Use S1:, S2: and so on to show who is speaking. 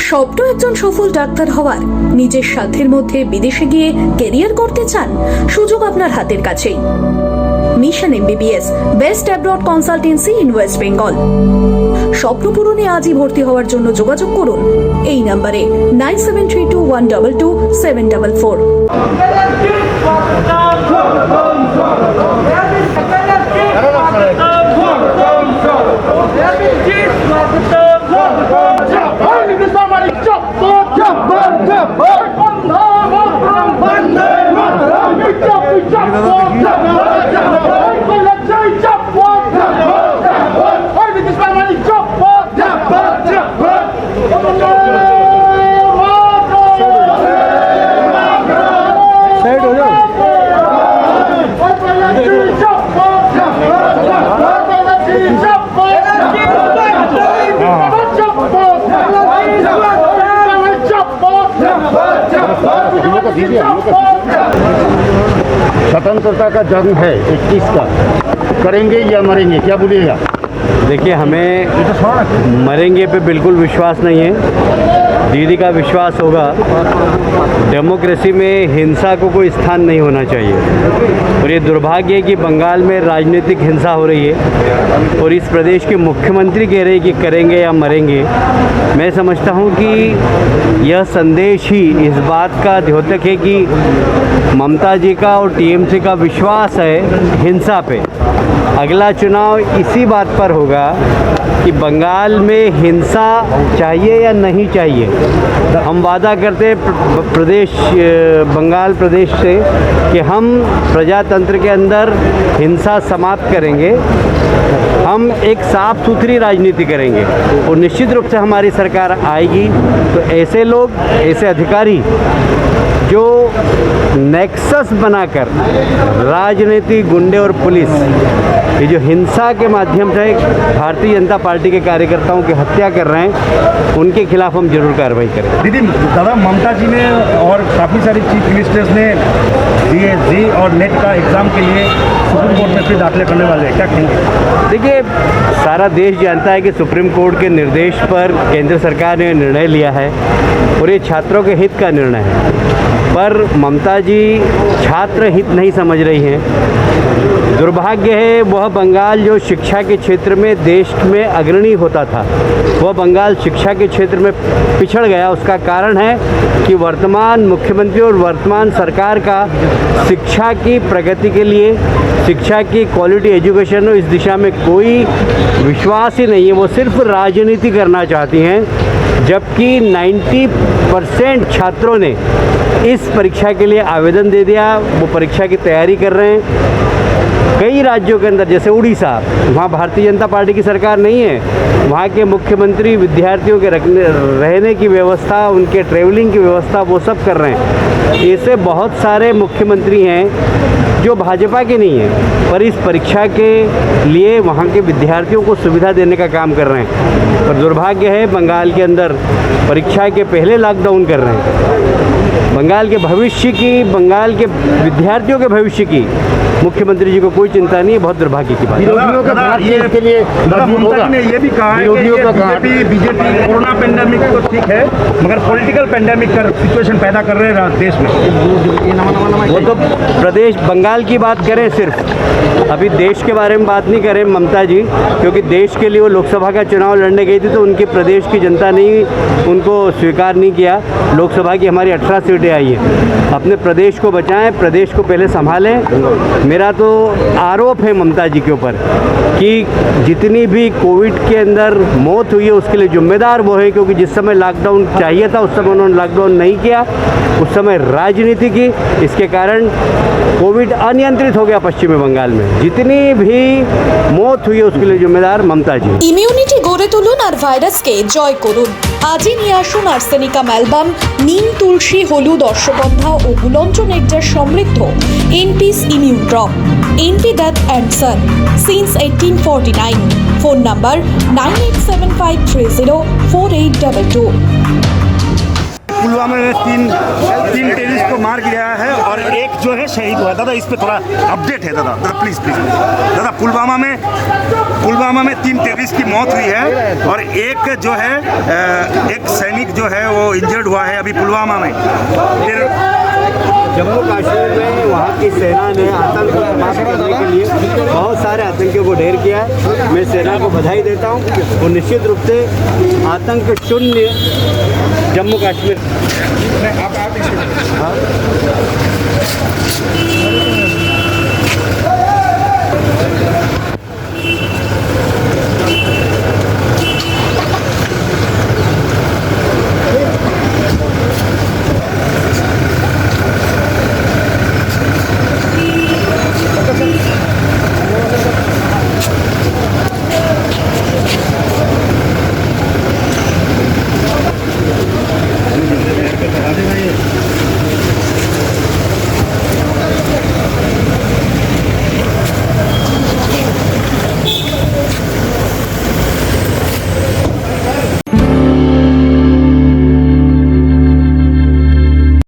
S1: স্বপ্ন একজন সফল ডাক্তার হওয়ার, নিজের সাধ্যের মধ্যে বিদেশে গিয়ে ক্যারিয়ার করতে চান? সুযোগ আপনার হাতের কাছেই। Mission MBBS, best abroad consultancy in West Bengal. স্বপ্ন পূরণে আজই ভর্তি হওয়ার জন্য যোগাযোগ করুন এই নম্বরে 9732122744।
S2: स्वतंत्रता का जंग है 21 का, करेंगे या मरेंगे, क्या बोलिएगा?
S3: देखिए, हमें मरेंगे पे बिल्कुल विश्वास नहीं है। दीदी का विश्वास होगा। डेमोक्रेसी में हिंसा को कोई स्थान नहीं होना चाहिए और ये दुर्भाग्य है कि बंगाल में राजनीतिक हिंसा हो रही है और इस प्रदेश के मुख्यमंत्री कह रहे हैं कि करेंगे या मरेंगे। मैं समझता हूँ कि यह संदेश ही इस बात का द्योतक है कि ममता जी का और TMC का विश्वास है हिंसा पे। अगला चुनाव इसी बात पर होगा कि बंगाल में हिंसा चाहिए या नहीं चाहिए। हम वादा करते बंगाल प्रदेश से कि हम प्रजातंत्र के अंदर हिंसा समाप्त करेंगे, हम एक साफ सुथरी राजनीति करेंगे और निश्चित रूप से हमारी सरकार आएगी तो ऐसे लोग, ऐसे अधिकारी जो नेक्सस बनाकर राजनीति, गुंडे और पुलिस, ये जो हिंसा के माध्यम से भारतीय जनता पार्टी के कार्यकर्ताओं की हत्या कर रहे हैं, उनके खिलाफ हम जरूर कार्रवाई करें।
S2: दीदी, दादा ममता जी ने और काफ़ी सारी चीफ मिनिस्टर्स ने जी और नेट का एग्ज़ाम के लिए सुप्रीम कोर्ट में फिर दाखिले करने वाले हैं, क्या कहेंगे?
S3: देखिए, सारा देश जानता है कि सुप्रीम कोर्ट के निर्देश पर केंद्र सरकार ने निर्णय लिया है और ये छात्रों के हित का निर्णय है, पर ममता जी छात्र हित नहीं समझ रही हैं। दुर्भाग्य है, वह बंगाल जो शिक्षा के क्षेत्र में देश में अग्रणी होता था, वह बंगाल शिक्षा के क्षेत्र में पिछड़ गया। उसका कारण है कि वर्तमान मुख्यमंत्री और वर्तमान सरकार का शिक्षा की प्रगति के लिए, शिक्षा की क्वालिटी एजुकेशन इस दिशा में कोई विश्वास ही नहीं है। वो सिर्फ राजनीति करना चाहती हैं, जबकि 90% छात्रों ने इस परीक्षा के लिए आवेदन दे दिया, वो परीक्षा की तैयारी कर रहे हैं। कई राज्यों के अंदर, जैसे उड़ीसा, वहाँ भारतीय जनता पार्टी की सरकार नहीं है, वहाँ के मुख्यमंत्री विद्यार्थियों के रहने की व्यवस्था, उनके ट्रैवलिंग की व्यवस्था वो सब कर रहे हैं। ऐसे बहुत सारे मुख्यमंत्री हैं जो भाजपा के नहीं हैं, पर इस परीक्षा के लिए वहाँ के विद्यार्थियों को सुविधा देने का काम कर रहे हैं। पर दुर्भाग्य है, बंगाल के अंदर परीक्षा के पहले लॉकडाउन कर रहे हैं। बंगाल के भविष्य की, बंगाल के विद्यार्थियों के भविष्य की मुख्यमंत्री जी को कोई चिंता नहीं है। बहुत दुर्भाग्य की बात।
S2: विरोधियों का इसके लिए ममता जी ने ये भी कहा है कि बीजेपी कोरोना पेंडेमिक तो ठीक है, मगर पॉलिटिकल पेंडेमिक का सिचुएशन पैदा कर रहे हैं देश में।
S3: वो तो प्रदेश बंगाल की बात करें सिर्फ, अभी देश के बारे में बात नहीं करें ममता जी, क्योंकि देश के लिए वो लोकसभा का चुनाव लड़ने गई थी तो उनके प्रदेश की जनता ने उनको स्वीकार नहीं किया। लोकसभा की हमारी 18 सीटें आई हैं। अपने प्रदेश को बचाएं, प्रदेश को पहले संभालें। मेरा तो आरोप है ममता जी के ऊपर कि जितनी भी कोविड के अंदर मौत हुई है उसके लिए जिम्मेदार वो है, क्योंकि जिस समय लॉकडाउन चाहिए था उस समय उन्होंने लॉकडाउन नहीं किया, उस समय राजनीति की। इसके कारण कोविड अनियंत्रित हो गया पश्चिमी बंगाल में। जितनी भी मौत हुई है उसके लिए जिम्मेदार ममता जी।
S1: ইমিউনিটি গড়ে তুলুন আর ভাইরাসকে জয় করুন। আজই নিয়ে আসুন আর্সেনিকাম অ্যালবাম, নিম, তুলসী, হলুদ, অশ্বগন্ধা ও গুলঞ্চ নেকটার সমৃদ্ধ এনপিস immune drop, NP Dutt and son since 1849। Phone number 9875304822।
S2: Pulwama में तीन टेररिस्ट को मार गिराया है और एक जो है शहीद हुआ। दादा इस पे थोड़ा अपडेट है दादा, दादा प्लीज़ प्लीज़। दादा पुलवामा में 3 टेररिस्ट की मौत हुई है और एक जो है एक सैनिक जो है वो इंजर्ड हुआ है अभी पुलवामा में।
S3: जम्मू कश्मीर में वहाँ की सेना ने आतंक को समाप्त करने के लिए बहुत सारे आतंकियों को ढेर किया है। मैं सेना को बधाई देता हूँ और निश्चित रूप से आतंक शून्य जम्मू कश्मीर।